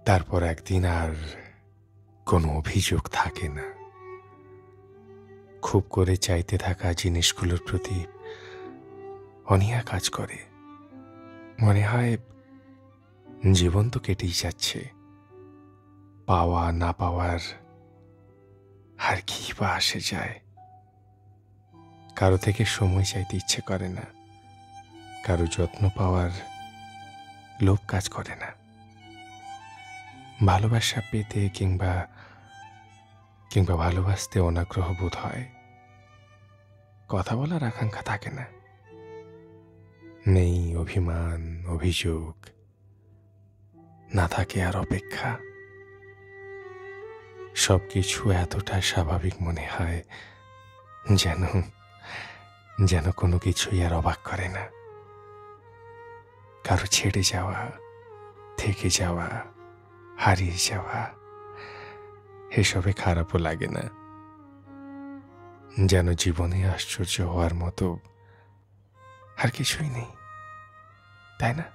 তারপর একদিন আর কোনো অভিযোগ থাকে না। খুব করে চাইতে থাকা জিনিসগুলোর প্রতি অনীহা কাজ করে। মনে হয় জীবন তো কেটেই যাচ্ছে, পাওয়া না পাওয়ার আর কি বা আসে যায়। কারো থেকে সময় চাইতে ইচ্ছে করে না, কারো যত্ন পাওয়ার লোভ কাজ করে না। ভালোবাসা পেতে কিংবা ভালোবাসতে অনাগ্রহ বোধ হয়। কথা বলার আকাঙ্ক্ষা থাকে না, নেই অভিমান অভিযোগ, না থাকে আর অপেক্ষা। সবকিছু এতটা স্বাভাবিক মনে হয় যেন যেন কোনো কিছুই আর অবাক করে না। কারো ছেড়ে যাওয়া, থেকে যাওয়া, হারিয়ে যাওয়া, এসবে খারাপও লাগে না। যেন জীবনে আশ্চর্য হওয়ার মতো আর কিছুই নেই, তাই না?